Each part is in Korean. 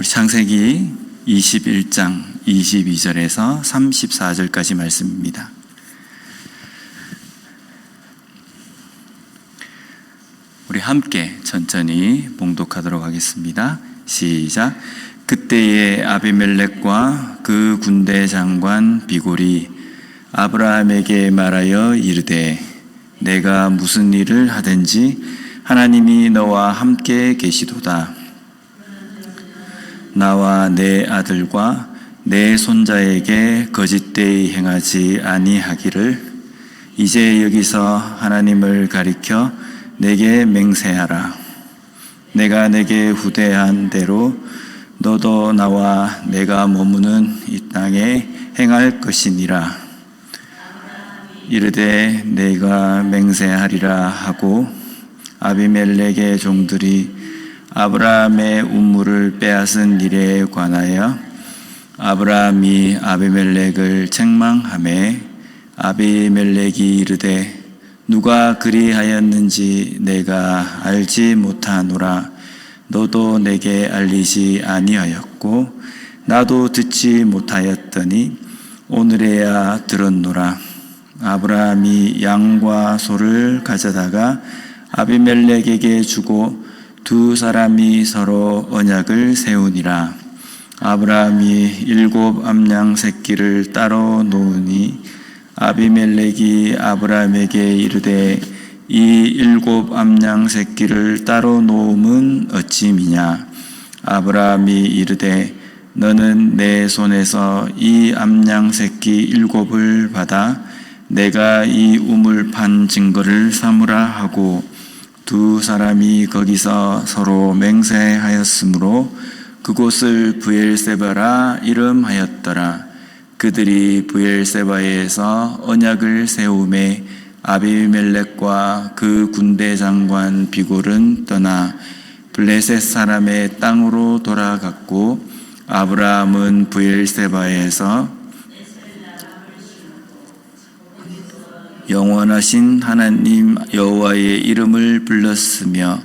우리 창세기 21장 22절에서 34절까지 말씀입니다. 우리 함께 천천히 봉독하도록 하겠습니다. 시작. 그때에 아비멜렉과 그 군대 장관 비골이 아브라함에게 말하여 이르되 내가 무슨 일을 하든지 하나님이 너와 함께 계시도다. 나와 내 아들과 내 손자에게 거짓되이 행하지 아니하기를 이제 여기서 하나님을 가리켜 내게 맹세하라. 내가 내게 후대한 대로 너도 나와 내가 머무는 이 땅에 행할 것이니라. 이르되 내가 맹세하리라 하고 아비멜렉의 종들이 아브라함의 우물을 빼앗은 일에 관하여 아브라함이 아비멜렉을 책망하매 아비멜렉이 이르되 누가 그리하였는지 내가 알지 못하노라. 너도 내게 알리지 아니하였고 나도 듣지 못하였더니 오늘에야 들었노라. 아브라함이 양과 소를 가져다가 아비멜렉에게 주고 두 사람이 서로 언약을 세우니라. 아브라함이 7 암양 새끼를 따로 놓으니 아비멜렉이 아브라함에게 이르되 이 7 암양 새끼를 따로 놓음은 어찌미냐. 아브라함이 이르되 너는 내 손에서 이 암양 새끼 7을 받아 내가 이 우물 판 증거를 삼으라 하고 두 사람이 거기서 서로 맹세하였으므로 그곳을 브엘세바라 이름하였더라. 그들이 브엘세바에서 언약을 세우매 아비멜렉과 그 군대 장관 비골은 떠나 블레셋 사람의 땅으로 돌아갔고 아브라함은 브엘세바에서 영원하신 하나님 여호와의 이름을 불렀으며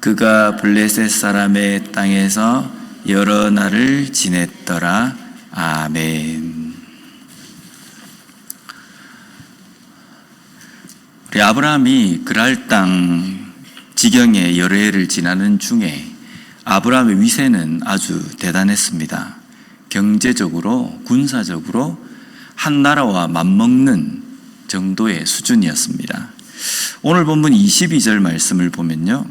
그가 블레셋 사람의 땅에서 여러 날을 지냈더라. 아멘. 우리 아브라함이 그랄 땅 지경에 여러 해를 지나는 중에 아브라함의 위세는 아주 대단했습니다. 경제적으로, 군사적으로 한 나라와 맞먹는 정도의 수준이었습니다. 오늘 본문 22절 말씀을 보면요,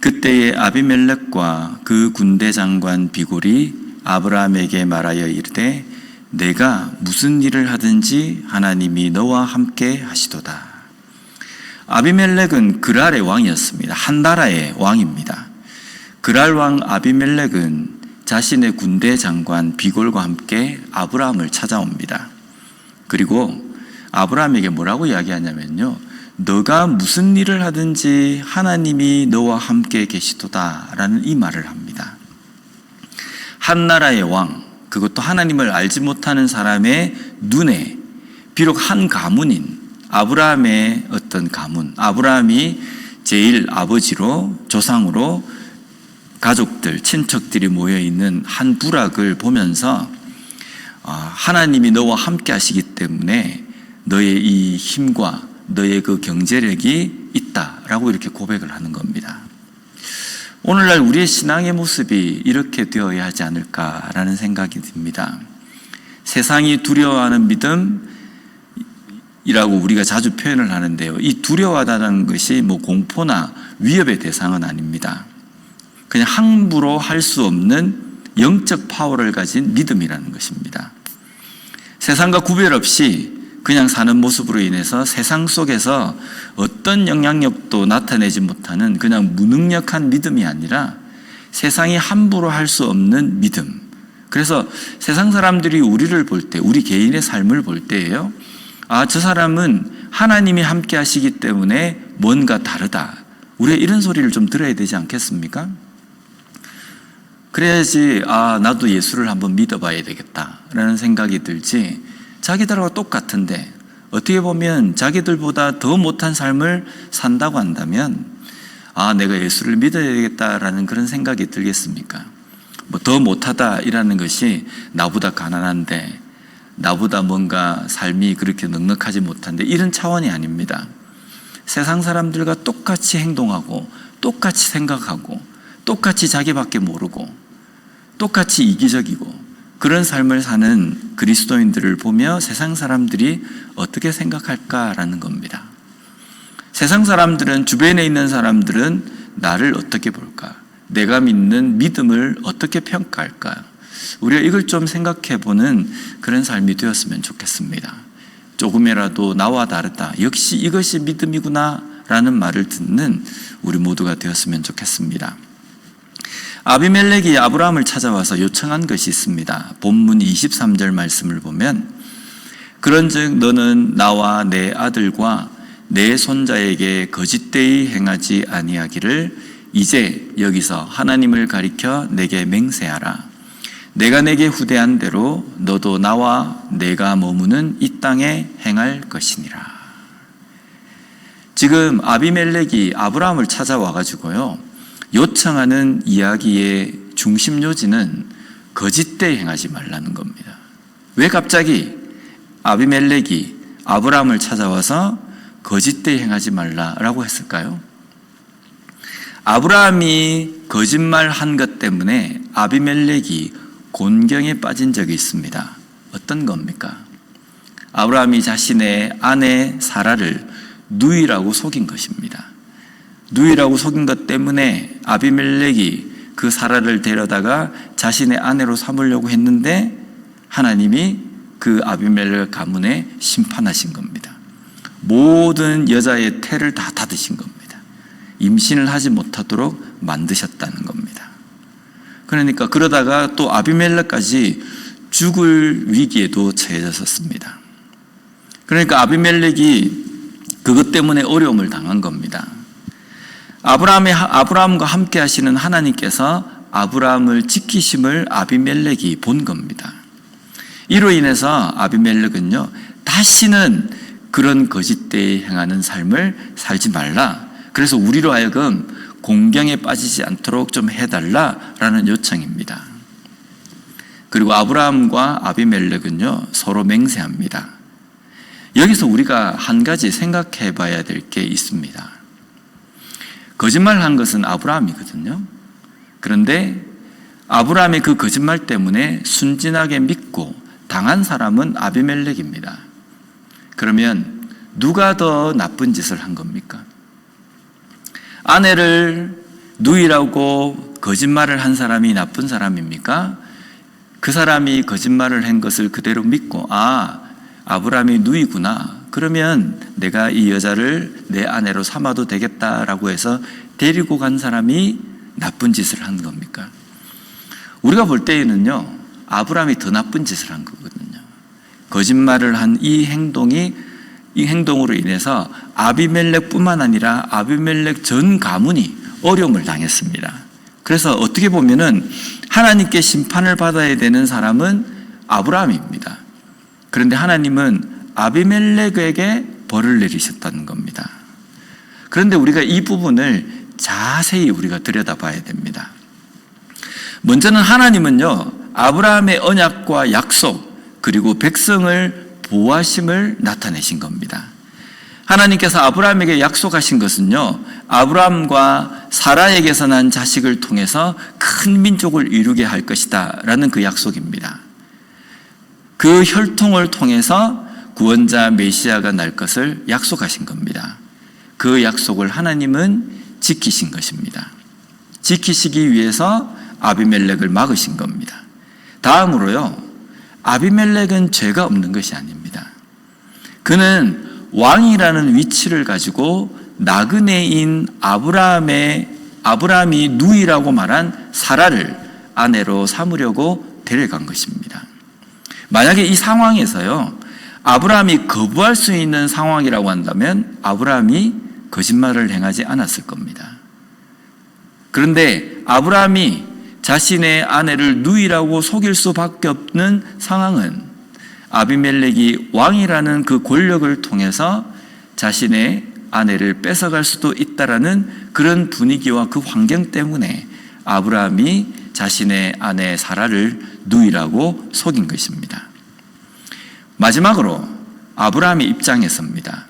그때에 아비멜렉과 그 군대 장관 비골이 아브라함에게 말하여 이르되 내가 무슨 일을 하든지 하나님이 너와 함께 하시도다. 아비멜렉은 그랄의 왕이었습니다. 한 나라의 왕입니다. 그랄 왕 아비멜렉은 자신의 군대 장관 비골과 함께 아브라함을 찾아옵니다. 그리고 아브라함에게 뭐라고 이야기하냐면요, 너가 무슨 일을 하든지 하나님이 너와 함께 계시도다 라는 이 말을 합니다. 한 나라의 왕, 그것도 하나님을 알지 못하는 사람의 눈에 비록 한 가문인 아브라함의 어떤 가문, 아브라함이 제일 아버지로 조상으로 가족들, 친척들이 모여있는 한 부락을 보면서 하나님이 너와 함께 하시기 때문에 너의 이 힘과 너의 그 경제력이 있다라고 이렇게 고백을 하는 겁니다. 오늘날 우리의 신앙의 모습이 이렇게 되어야 하지 않을까라는 생각이 듭니다. 세상이 두려워하는 믿음이라고 우리가 자주 표현을 하는데요, 이 두려워하다는 것이 뭐 공포나 위협의 대상은 아닙니다. 그냥 함부로 할 수 없는 영적 파워를 가진 믿음이라는 것입니다. 세상과 구별 없이 그냥 사는 모습으로 인해서 세상 속에서 어떤 영향력도 나타내지 못하는 그냥 무능력한 믿음이 아니라 세상이 함부로 할 수 없는 믿음. 그래서 세상 사람들이 우리를 볼 때, 우리 개인의 삶을 볼 때예요, 저 사람은 하나님이 함께 하시기 때문에 뭔가 다르다. 우리가 이런 소리를 좀 들어야 되지 않겠습니까? 그래야지 나도 예수를 한번 믿어봐야 되겠다라는 생각이 들지, 자기들하고 똑같은데 어떻게 보면 자기들보다 더 못한 삶을 산다고 한다면 내가 예수를 믿어야 되겠다라는 그런 생각이 들겠습니까? 뭐 더 못하다이라는 것이 나보다 가난한데, 나보다 뭔가 삶이 그렇게 넉넉하지 못한데, 이런 차원이 아닙니다. 세상 사람들과 똑같이 행동하고 똑같이 생각하고 똑같이 자기밖에 모르고 똑같이 이기적이고 그런 삶을 사는 그리스도인들을 보며 세상 사람들이 어떻게 생각할까라는 겁니다. 세상 사람들은, 주변에 있는 사람들은 나를 어떻게 볼까? 내가 믿는 믿음을 어떻게 평가할까? 우리가 이걸 좀 생각해 보는 그런 삶이 되었으면 좋겠습니다. 조금이라도 나와 다르다, 역시 이것이 믿음이구나 라는 말을 듣는 우리 모두가 되었으면 좋겠습니다. 아비멜렉이 아브라함을 찾아와서 요청한 것이 있습니다. 본문 23절 말씀을 보면, 그런즉 너는 나와 내 아들과 내 손자에게 거짓되이 행하지 아니하기를 이제 여기서 하나님을 가리켜 내게 맹세하라. 내가 내게 후대한 대로 너도 나와 내가 머무는 이 땅에 행할 것이니라. 지금 아비멜렉이 아브라함을 찾아와 가지고요, 요청하는 이야기의 중심 요지는 거짓되이 행하지 말라는 겁니다. 왜 갑자기 아비멜렉이 아브라함을 찾아와서 거짓되이 행하지 말라라고 했을까요? 아브라함이 거짓말한 것 때문에 아비멜렉이 곤경에 빠진 적이 있습니다. 어떤 겁니까? 아브라함이 자신의 아내 사라를 누이라고 속인 것입니다. 누이라고 속인 것 때문에 아비멜렉이 그 사라를 데려다가 자신의 아내로 삼으려고 했는데 하나님이 그 아비멜렉 가문에 심판하신 겁니다. 모든 여자의 태를 다 닫으신 겁니다. 임신을 하지 못하도록 만드셨다는 겁니다. 그러니까 그러다가 또 아비멜렉까지 죽을 위기에도 처해졌었습니다. 그러니까 아비멜렉이 그것 때문에 어려움을 당한 겁니다. 아브라함과 함께 하시는 하나님께서 아브라함을 지키심을 아비멜렉이 본 겁니다. 이로 인해서 아비멜렉은요, 다시는 그런 거짓되이 행하는 삶을 살지 말라. 그래서 우리로 하여금 공경에 빠지지 않도록 좀 해달라라는 요청입니다. 그리고 아브라함과 아비멜렉은요, 서로 맹세합니다. 여기서 우리가 한 가지 생각해 봐야 될 게 있습니다. 거짓말한 것은 아브라함이거든요. 그런데 아브라함의 그 거짓말 때문에 순진하게 믿고 당한 사람은 아비멜렉입니다. 그러면 누가 더 나쁜 짓을 한 겁니까? 아내를 누이라고 거짓말을 한 사람이 나쁜 사람입니까? 그 사람이 거짓말을 한 것을 그대로 믿고, 아브라함이 누이구나, 그러면 내가 이 여자를 내 아내로 삼아도 되겠다라고 해서 데리고 간 사람이 나쁜 짓을 한 겁니까? 우리가 볼 때에는요, 아브라함이 더 나쁜 짓을 한 거거든요. 거짓말을 한 이 행동으로 인해서 아비멜렉뿐만 아니라 아비멜렉 전 가문이 어려움을 당했습니다. 그래서 어떻게 보면은 하나님께 심판을 받아야 되는 사람은 아브라함입니다. 그런데 하나님은 아비멜렉에게 벌을 내리셨다는 겁니다. 그런데 우리가 이 부분을 자세히 우리가 들여다봐야 됩니다. 먼저는 하나님은요, 아브라함의 언약과 약속, 그리고 백성을 보호하심을 나타내신 겁니다. 하나님께서 아브라함에게 약속하신 것은요, 아브라함과 사라에게서 난 자식을 통해서 큰 민족을 이루게 할 것이다 라는 그 약속입니다. 그 혈통을 통해서 구원자 메시아가 날 것을 약속하신 겁니다. 그 약속을 하나님은 지키신 것입니다. 지키시기 위해서 아비멜렉을 막으신 겁니다. 다음으로요, 아비멜렉은 죄가 없는 것이 아닙니다. 그는 왕이라는 위치를 가지고 나그네인 아브라함이 누이라고 말한 사라를 아내로 삼으려고 데려간 것입니다. 만약에 이 상황에서요, 아브라함이 거부할 수 있는 상황이라고 한다면 아브라함이 거짓말을 행하지 않았을 겁니다. 그런데 아브라함이 자신의 아내를 누이라고 속일 수밖에 없는 상황은 아비멜렉이 왕이라는 그 권력을 통해서 자신의 아내를 뺏어갈 수도 있다라는 그런 분위기와 그 환경 때문에 아브라함이 자신의 아내 사라를 누이라고 속인 것입니다. 마지막으로 아브라함의 입장에서입니다.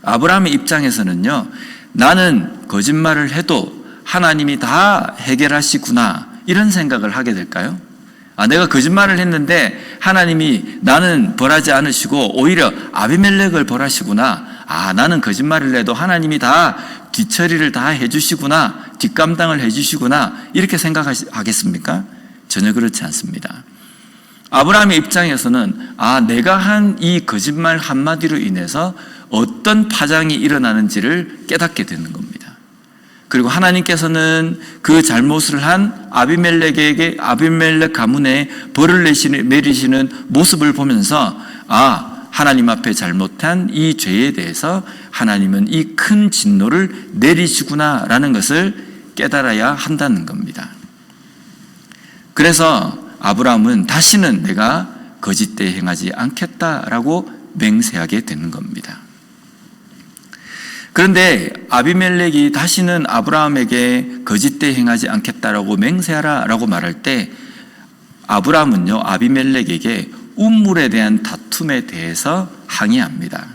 아브라함의 입장에서는요, 나는 거짓말을 해도 하나님이 다 해결하시구나, 이런 생각을 하게 될까요? 내가 거짓말을 했는데 하나님이 나는 벌하지 않으시고 오히려 아비멜렉을 벌하시구나. 나는 거짓말을 해도 하나님이 다 뒤처리를 다 해주시구나, 뒷감당을 해주시구나, 이렇게 생각하겠습니까? 전혀 그렇지 않습니다. 아브라함의 입장에서는 내가 한 이 거짓말 한마디로 인해서 어떤 파장이 일어나는지를 깨닫게 되는 겁니다. 그리고 하나님께서는 그 잘못을 한 아비멜렉 가문에 벌을 내리시는 모습을 보면서 하나님 앞에 잘못한 이 죄에 대해서 하나님은 이 큰 진노를 내리시구나라는 것을 깨달아야 한다는 겁니다. 그래서 아브라함은 다시는 내가 거짓되이 행하지 않겠다라고 맹세하게 되는 겁니다. 그런데 아비멜렉이 다시는 아브라함에게 거짓되이 행하지 않겠다라고 맹세하라라고 말할 때 아브라함은요, 아비멜렉에게 운물에 대한 다툼에 대해서 항의합니다.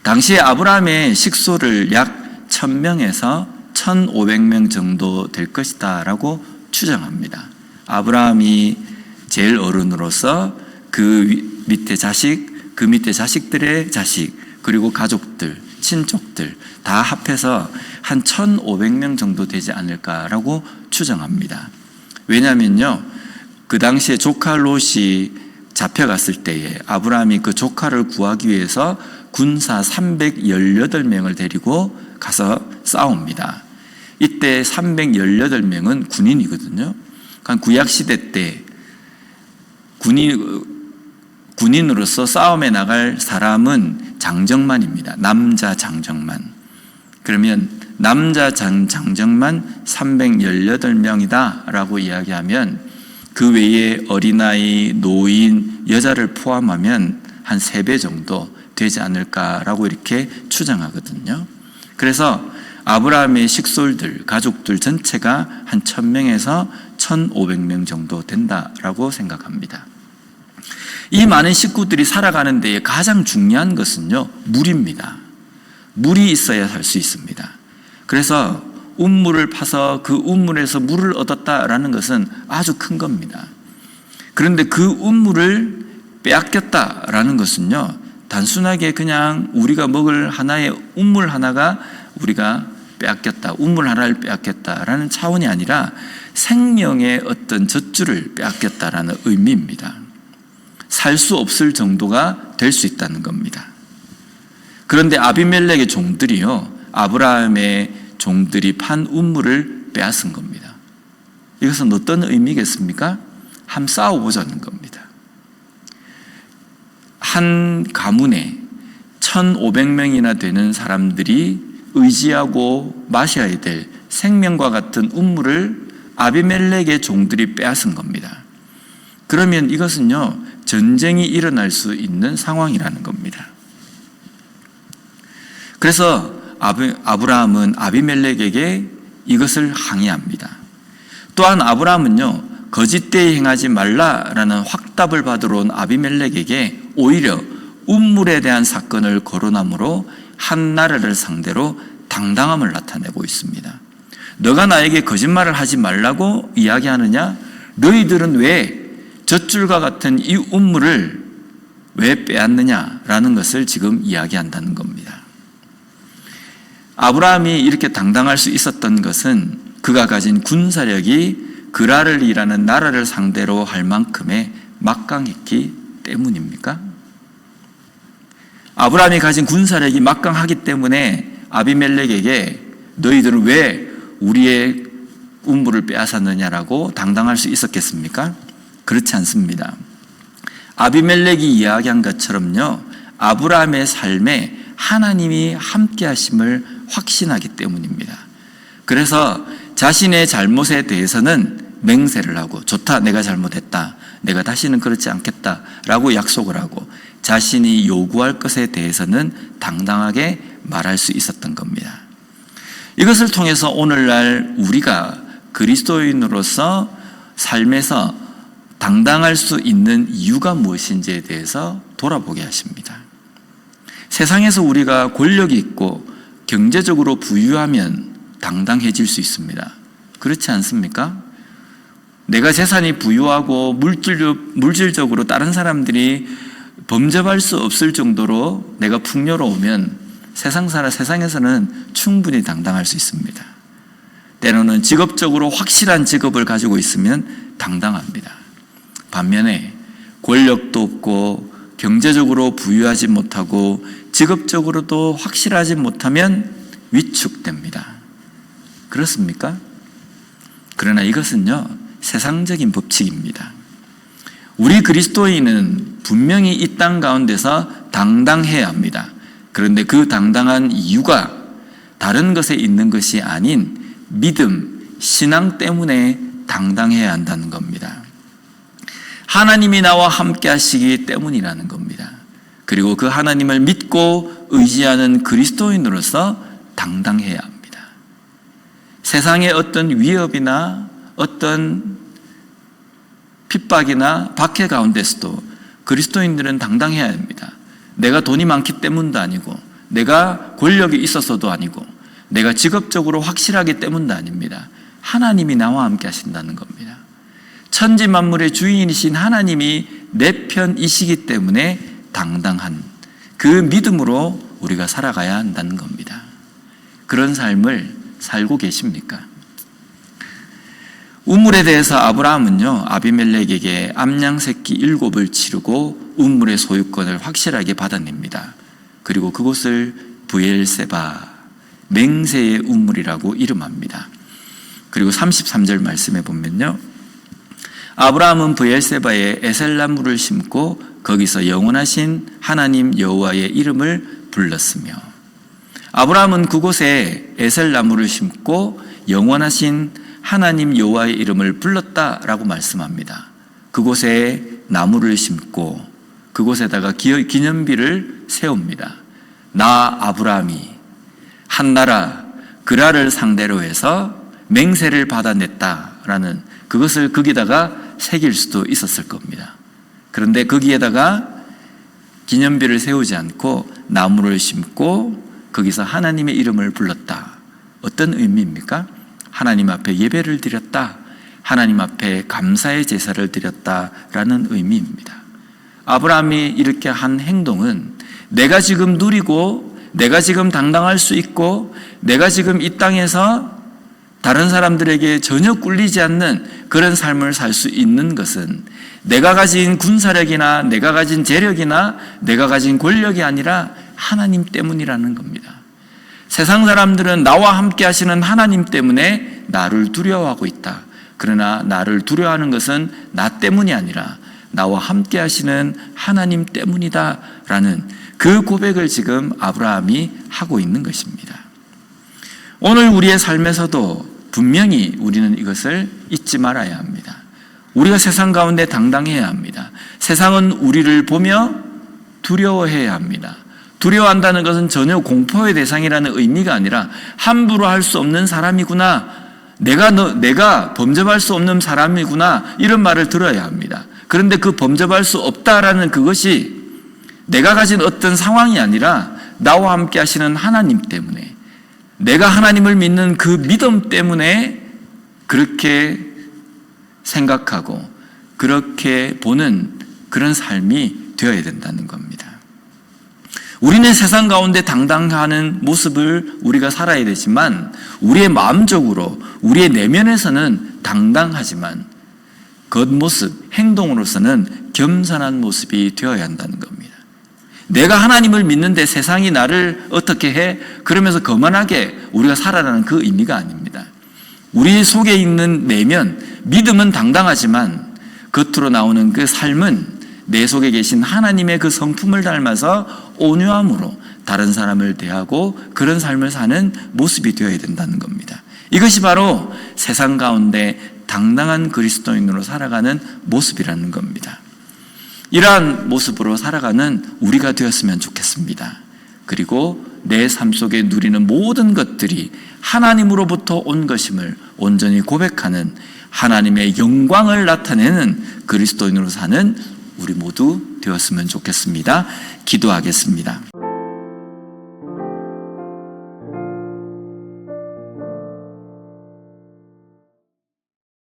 당시에 아브라함의 식소를 약 1000명에서 1500명 정도 될 것이다 라고 추정합니다. 아브라함이 제일 어른으로서 그 밑에 자식들의 자식, 그리고 가족들, 친족들 다 합해서 한 1500명 정도 되지 않을까라고 추정합니다. 왜냐하면요, 그 당시에 조카 롯이 잡혀갔을 때에 아브라함이 그 조카를 구하기 위해서 군사 318명을 데리고 가서 싸웁니다. 이때 318명은 군인이거든요. 그러니까 구약시대 때 군인으로서 싸움에 나갈 사람은 장정만입니다. 남자 장정만. 그러면 남자 장정만 318명이다 라고 이야기하면 그 외에 어린아이, 노인, 여자를 포함하면 한 3배 정도 되지 않을까라고 이렇게 추정하거든요. 그래서 아브라함의 식솔들, 가족들 전체가 한 1000명에서 1500명 정도 된다라고 생각합니다. 이 많은 식구들이 살아가는 데에 가장 중요한 것은요, 물입니다. 물이 있어야 살 수 있습니다. 그래서 운물을 파서 그 운물에서 물을 얻었다라는 것은 아주 큰 겁니다. 그런데 그 운물을 빼앗겼다라는 것은요, 단순하게 그냥 우리가 먹을 하나의 운물 하나가 우리가 빼앗겼다, 운물 하나를 빼앗겼다라는 차원이 아니라 생명의 어떤 젖줄을 빼앗겼다라는 의미입니다. 살 수 없을 정도가 될 수 있다는 겁니다. 그런데 아비멜렉의 종들이요, 아브라함의 종들이 판 운물을 빼앗은 겁니다. 이것은 어떤 의미겠습니까? 한번 싸워보자는 겁니다. 한 가문에 1500명이나 되는 사람들이 의지하고 마셔야 될 생명과 같은 운물을 아비멜렉의 종들이 빼앗은 겁니다. 그러면 이것은요, 전쟁이 일어날 수 있는 상황이라는 겁니다. 그래서 아브라함은 아비멜렉에게 이것을 항의합니다. 또한 아브라함은요, 거짓되이 행하지 말라라는 확답을 받으러 온 아비멜렉에게 오히려 운물에 대한 사건을 거론함으로 한 나라를 상대로 당당함을 나타내고 있습니다. 너가 나에게 거짓말을 하지 말라고 이야기하느냐? 너희들은 왜 젖줄과 같은 이 운물을 왜 빼앗느냐라는 것을 지금 이야기한다는 겁니다. 아브라함이 이렇게 당당할 수 있었던 것은 그가 가진 군사력이 그랄이라는 나라를 상대로 할 만큼의 막강했기 때문입니까? 아브라함이 가진 군사력이 막강하기 때문에 아비멜렉에게 너희들은 왜 우리의 운물을 빼앗았느냐라고 당당할 수 있었겠습니까? 그렇지 않습니다. 아비멜렉이 이야기한 것처럼요, 아브라함의 삶에 하나님이 함께 하심을 확신하기 때문입니다. 그래서 자신의 잘못에 대해서는 맹세를 하고, 좋다, 내가 잘못했다, 내가 다시는 그렇지 않겠다라고 약속을 하고, 자신이 요구할 것에 대해서는 당당하게 말할 수 있었던 겁니다. 이것을 통해서 오늘날 우리가 그리스도인으로서 삶에서 당당할 수 있는 이유가 무엇인지에 대해서 돌아보게 하십니다. 세상에서 우리가 권력이 있고 경제적으로 부유하면 당당해질 수 있습니다. 그렇지 않습니까? 내가 재산이 부유하고 물질적으로 다른 사람들이 범접할 수 없을 정도로 내가 풍요로우면 세상에서는 충분히 당당할 수 있습니다. 때로는 직업적으로 확실한 직업을 가지고 있으면 당당합니다. 반면에 권력도 없고 경제적으로 부유하지 못하고 직업적으로도 확실하지 못하면 위축됩니다. 그렇습니까? 그러나 이것은요, 세상적인 법칙입니다. 우리 그리스도인은 분명히 이 땅 가운데서 당당해야 합니다. 그런데 그 당당한 이유가 다른 것에 있는 것이 아닌 믿음, 신앙 때문에 당당해야 한다는 겁니다. 하나님이 나와 함께 하시기 때문이라는 겁니다. 그리고 그 하나님을 믿고 의지하는 그리스도인으로서 당당해야 합니다. 세상의 어떤 위협이나 어떤 핍박이나 박해 가운데서도 그리스도인들은 당당해야 합니다. 내가 돈이 많기 때문도 아니고 내가 권력이 있어서도 아니고 내가 직업적으로 확실하기 때문도 아닙니다. 하나님이 나와 함께 하신다는 겁니다. 천지 만물의 주인이신 하나님이 내 편이시기 때문에 당당한 그 믿음으로 우리가 살아가야 한다는 겁니다. 그런 삶을 살고 계십니까? 우물에 대해서 아브라함은요, 아비멜렉에게 암양 새끼 7을 치르고 우물의 소유권을 확실하게 받아냅니다. 그리고 그곳을 브엘세바, 맹세의 우물이라고 이름합니다. 그리고 33절 말씀해 보면요, 아브라함은 브엘세바에 에셀나무를 심고 거기서 영원하신 하나님 여호와의 이름을 불렀으며, 아브라함은 그곳에 에셀나무를 심고 영원하신 하나님 여호와의 이름을 불렀다라고 말씀합니다. 그곳에 나무를 심고 그곳에다가 기념비를 세웁니다. 나 아브라함이 한 나라 그라를 상대로 해서 맹세를 받아냈다라는 그것을 거기다가 새길 수도 있었을 겁니다. 그런데 거기에다가 기념비를 세우지 않고 나무를 심고 거기서 하나님의 이름을 불렀다. 어떤 의미입니까? 하나님 앞에 예배를 드렸다. 하나님 앞에 감사의 제사를 드렸다라는 의미입니다. 아브라함이 이렇게 한 행동은 내가 지금 누리고 내가 지금 당당할 수 있고 내가 지금 이 땅에서 다른 사람들에게 전혀 꿀리지 않는 그런 삶을 살 수 있는 것은 내가 가진 군사력이나 내가 가진 재력이나 내가 가진 권력이 아니라 하나님 때문이라는 겁니다. 세상 사람들은 나와 함께 하시는 하나님 때문에 나를 두려워하고 있다. 그러나 나를 두려워하는 것은 나 때문이 아니라 나와 함께 하시는 하나님 때문이다라는 그 고백을 지금 아브라함이 하고 있는 것입니다. 오늘 우리의 삶에서도 분명히 우리는 이것을 잊지 말아야 합니다. 우리가 세상 가운데 당당해야 합니다. 세상은 우리를 보며 두려워해야 합니다. 두려워한다는 것은 전혀 공포의 대상이라는 의미가 아니라 함부로 할 수 없는 사람이구나, 내가 범접할 수 없는 사람이구나, 이런 말을 들어야 합니다. 그런데 그 범접할 수 없다라는 그것이 내가 가진 어떤 상황이 아니라 나와 함께 하시는 하나님 때문에, 내가 하나님을 믿는 그 믿음 때문에 그렇게 생각하고 그렇게 보는 그런 삶이 되어야 된다는 겁니다. 우리는 세상 가운데 당당하는 모습을 우리가 살아야 되지만 우리의 마음적으로 우리의 내면에서는 당당하지만 겉모습, 행동으로서는 겸손한 모습이 되어야 한다는 겁니다. 내가 하나님을 믿는데 세상이 나를 어떻게 해? 그러면서 거만하게 우리가 살아라는 그 의미가 아닙니다. 우리 속에 있는 내면, 믿음은 당당하지만 겉으로 나오는 그 삶은 내 속에 계신 하나님의 그 성품을 닮아서 온유함으로 다른 사람을 대하고 그런 삶을 사는 모습이 되어야 된다는 겁니다. 이것이 바로 세상 가운데 당당한 그리스도인으로 살아가는 모습이라는 겁니다. 이러한 모습으로 살아가는 우리가 되었으면 좋겠습니다. 그리고 내 삶 속에 누리는 모든 것들이 하나님으로부터 온 것임을 온전히 고백하는, 하나님의 영광을 나타내는 그리스도인으로 사는 우리 모두 되었으면 좋겠습니다. 기도하겠습니다.